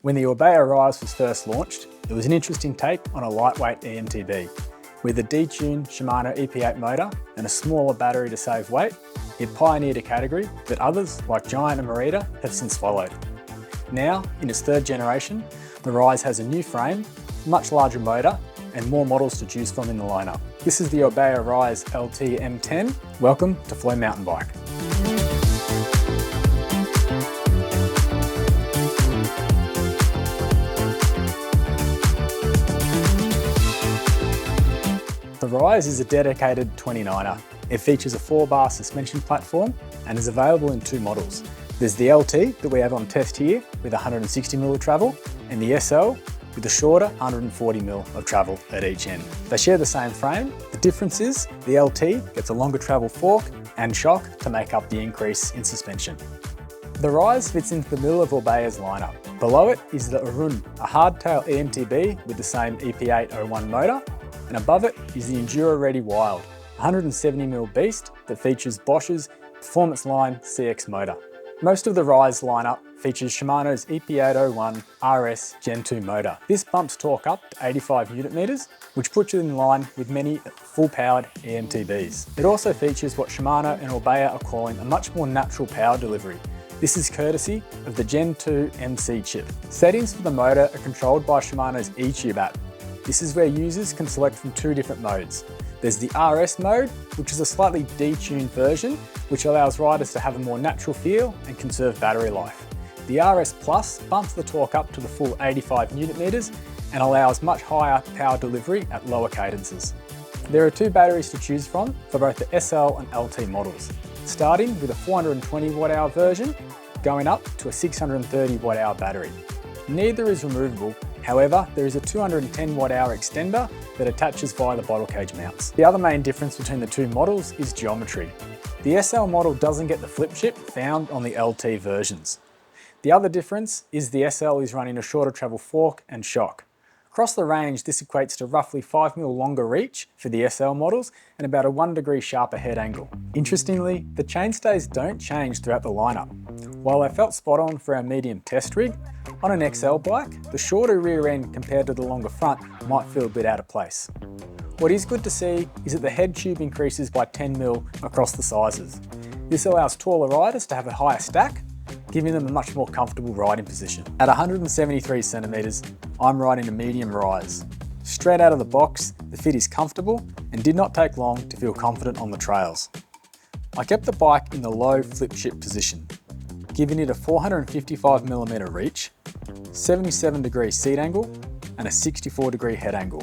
When the Orbea Rise was first launched, it was an interesting take on a lightweight e-MTB. With a detuned Shimano EP8 motor and a smaller battery to save weight, it pioneered a category that others like Giant and Merida have since followed. Now, in its third generation, the Rise has a new frame, much larger motor, and more models to choose from in the lineup. This is the Orbea Rise LT M10. Welcome to Flow Mountain Bike. The Rise is a dedicated 29er. It features a 4-bar suspension platform and is available in 2 models. There's the LT that we have on test here with 160mm of travel, and the SL with a shorter 140mm of travel at each end. They share the same frame. The difference is the LT gets a longer travel fork and shock to make up the increase in suspension. The Rise fits into the middle of Orbea's lineup. Below it is the Arun, a hardtail e-MTB with the same EP801 motor, and above it is the Enduro Ready Wild, a 170mm beast that features Bosch's Performance Line CX motor. Most of the Rise lineup features Shimano's EP801 RS Gen 2 motor. This bumps torque up to 85 Nm, which puts it in line with many full-powered e-MTBs. It also features what Shimano and Orbea are calling a much more natural power delivery. This is courtesy of the Gen 2 MC chip. Settings for the motor are controlled by Shimano's eTube app. This is where users can select from 2 different modes. There's the RS mode, which is a slightly detuned version, which allows riders to have a more natural feel and conserve battery life. The RS Plus bumps the torque up to the full 85 Nm and allows much higher power delivery at lower cadences. There are 2 batteries to choose from for both the SL and LT models, starting with a 420 Wh version, going up to a 630 Wh battery. Neither is removable. However, there is a 210 Wh extender that attaches via the bottle cage mounts. The other main difference between the 2 models is geometry. The SL model doesn't get the flip chip found on the LT versions. The other difference is the SL is running a shorter travel fork and shock. Across the range, this equates to roughly 5mm longer reach for the SL models and about a 1 degree sharper head angle. Interestingly, the chainstays don't change throughout the lineup. While they felt spot on for our medium test rig, on an XL bike, the shorter rear end compared to the longer front might feel a bit out of place. What is good to see is that the head tube increases by 10mm across the sizes. This allows taller riders to have a higher stack, giving them a much more comfortable riding position. At 173cm, I'm riding a medium Rise. Straight out of the box, the fit is comfortable and did not take long to feel confident on the trails. I kept the bike in the low flip chip position, giving it a 455mm reach, 77° seat angle, and a 64° head angle.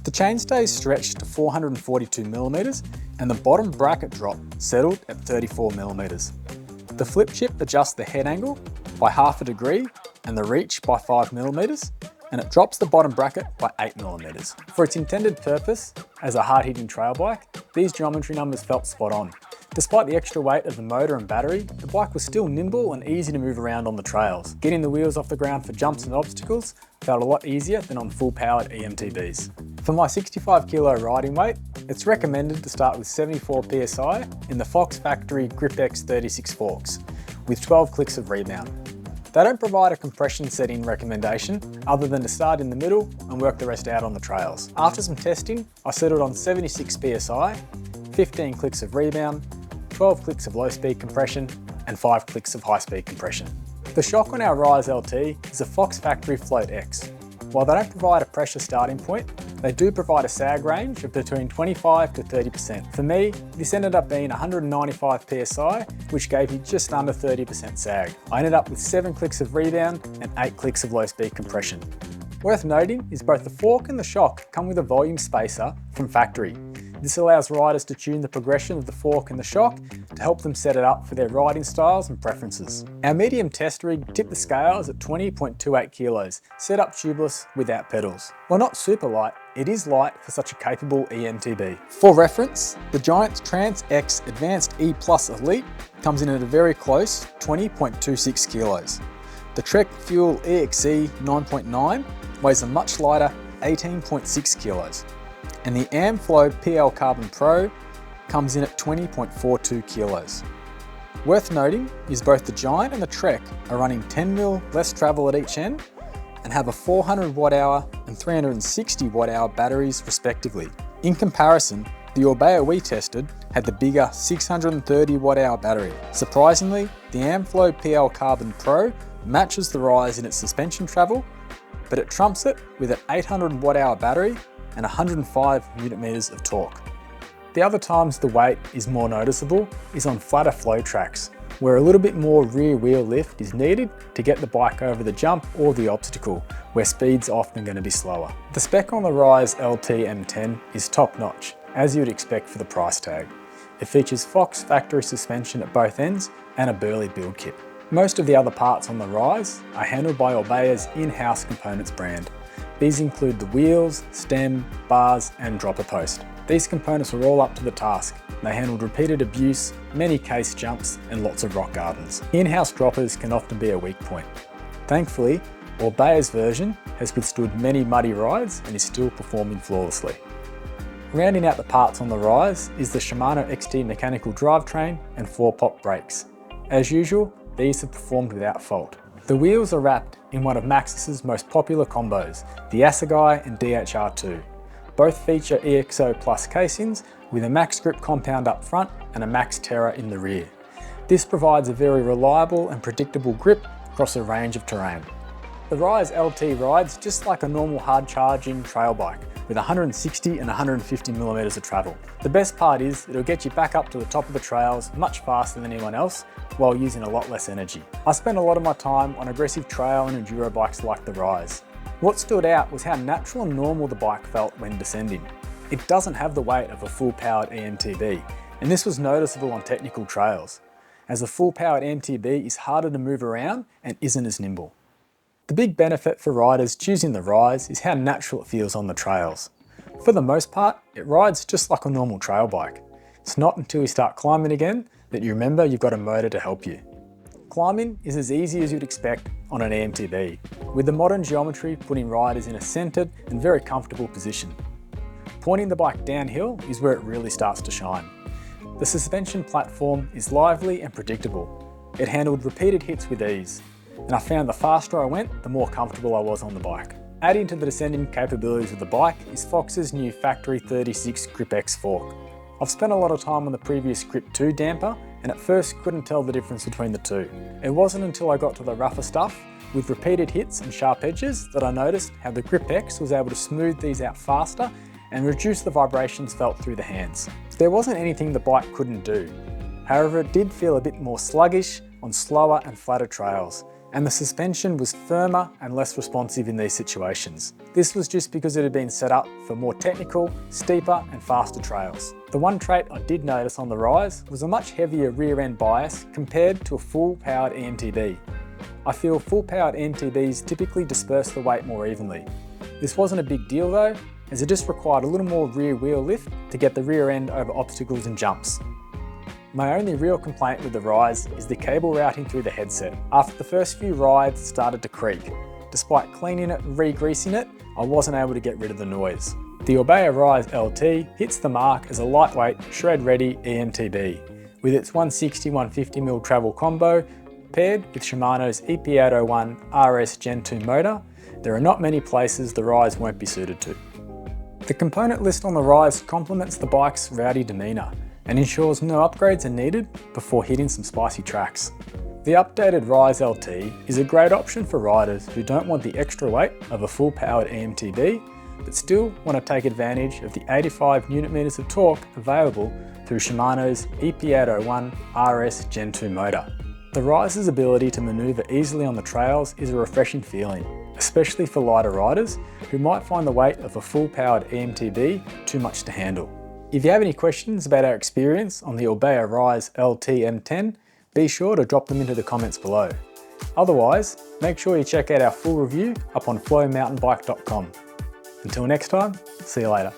The chainstays stretched to 442mm and the bottom bracket drop settled at 34mm. The flip chip adjusts the head angle by 1/2 degree and the reach by 5mm, and it drops the bottom bracket by 8mm. For its intended purpose, as a hard-hitting trail bike, these geometry numbers felt spot on. Despite the extra weight of the motor and battery, the bike was still nimble and easy to move around on the trails. Getting the wheels off the ground for jumps and obstacles felt a lot easier than on full-powered e-MTBs. For my 65kg riding weight, it's recommended to start with 74 psi in the Fox Factory GripX 36 forks, with 12 clicks of rebound. They don't provide a compression setting recommendation other than to start in the middle and work the rest out on the trails. After some testing, I settled on 76 psi, 15 clicks of rebound, 12 clicks of low-speed compression, and 5 clicks of high-speed compression. The shock on our Rise LT is a Fox Factory Float X. While they don't provide a pressure starting point, they do provide a sag range of between 25 to 30%. For me, this ended up being 195 psi, which gave me just under 30% sag. I ended up with 7 clicks of rebound and 8 clicks of low-speed compression. Worth noting is both the fork and the shock come with a volume spacer from factory. This allows riders to tune the progression of the fork and the shock to help them set it up for their riding styles and preferences. Our medium test rig tipped the scales at 20.28 kilos, set up tubeless without pedals. While not super light, it is light for such a capable e-MTB. For reference, the Giant's Trans X Advanced E Plus Elite comes in at a very close 20.26 kilos. The Trek Fuel EXE 9.9 weighs a much lighter 18.6 kilos. And the Amflow PL Carbon Pro comes in at 20.42 kilos. Worth noting is both the Giant and the Trek are running 10mm less travel at each end, and have a 400 watt hour and 360 watt hour batteries respectively. In comparison, the Orbea we tested had the bigger 630 watt hour battery. Surprisingly, the Amflow PL Carbon Pro matches the Rise in its suspension travel, but it trumps it with an 800 watt hour battery and 105 Nm of torque. The other times the weight is more noticeable is on flatter flow tracks, where a little bit more rear wheel lift is needed to get the bike over the jump or the obstacle, where speed's often going to be slower. The spec on the Rise LT M10 is top notch, as you would expect for the price tag. It features Fox factory suspension at both ends and a Burley build kit. Most of the other parts on the Rise are handled by Orbea's in-house components brand. These include the wheels, stem, bars and dropper post. These components were all up to the task. They handled repeated abuse, many case jumps and lots of rock gardens. In-house droppers can often be a weak point. Thankfully, Orbea's version has withstood many muddy rides and is still performing flawlessly. Rounding out the parts on the Rise is the Shimano XT mechanical drivetrain and 4-pop brakes. As usual, these have performed without fault. The wheels are wrapped in one of Maxxis's most popular combos, the Assegai and DHR2. Both feature EXO Plus casings with a Max Grip compound up front and a Max Terra in the rear. This provides a very reliable and predictable grip across a range of terrain. The Rise LT rides just like a normal hard charging trail bike with 160 and 150 mm of travel. The best part is it'll get you back up to the top of the trails much faster than anyone else while using a lot less energy. I spent a lot of my time on aggressive trail and enduro bikes like the Rise. What stood out was how natural and normal the bike felt when descending. It doesn't have the weight of a full-powered e-MTB, and this was noticeable on technical trails, as a full-powered e-MTB is harder to move around and isn't as nimble. The big benefit for riders choosing the Rise is how natural it feels on the trails. For the most part, it rides just like a normal trail bike. It's not until you start climbing again that you remember you've got a motor to help you. Climbing is as easy as you'd expect on an e-MTB, with the modern geometry putting riders in a centered and very comfortable position. Pointing the bike downhill is where it really starts to shine. The suspension platform is lively and predictable. It handled repeated hits with ease, and I found the faster I went, the more comfortable I was on the bike. Adding to the descending capabilities of the bike is Fox's new factory 36 Grip X fork. I've spent a lot of time on the previous Grip 2 damper, and at first couldn't tell the difference between the two. It wasn't until I got to the rougher stuff with repeated hits and sharp edges that I noticed how the Grip X was able to smooth these out faster and reduce the vibrations felt through the hands. There wasn't anything the bike couldn't do. However, it did feel a bit more sluggish on slower and flatter trails, and the suspension was firmer and less responsive in these situations. This was just because it had been set up for more technical, steeper and faster trails. The one trait I did notice on the Rise was a much heavier rear end bias compared to a full powered e-MTB. I feel full powered e-MTBs typically disperse the weight more evenly. This wasn't a big deal though, as it just required a little more rear wheel lift to get the rear end over obstacles and jumps. My only real complaint with the Rise is the cable routing through the headset. After the first few rides, it started to creak. Despite cleaning it and re-greasing it, I wasn't able to get rid of the noise. The Orbea Rise LT hits the mark as a lightweight, shred-ready e-MTB, with its 160-150mm travel combo paired with Shimano's EP801 RS Gen 2 motor. There are not many places the Rise won't be suited to. The component list on the Rise complements the bike's rowdy demeanour and ensures no upgrades are needed before hitting some spicy tracks. The updated Rise LT is a great option for riders who don't want the extra weight of a full-powered e-MTB, but still want to take advantage of the 85 Nm of torque available through Shimano's EP801 RS Gen 2 motor. The Rise's ability to manoeuvre easily on the trails is a refreshing feeling, especially for lighter riders who might find the weight of a full-powered e-MTB too much to handle. If you have any questions about our experience on the Orbea Rise LT M10, be sure to drop them into the comments below. Otherwise, make sure you check out our full review up on flowmountainbike.com. Until next time, see you later.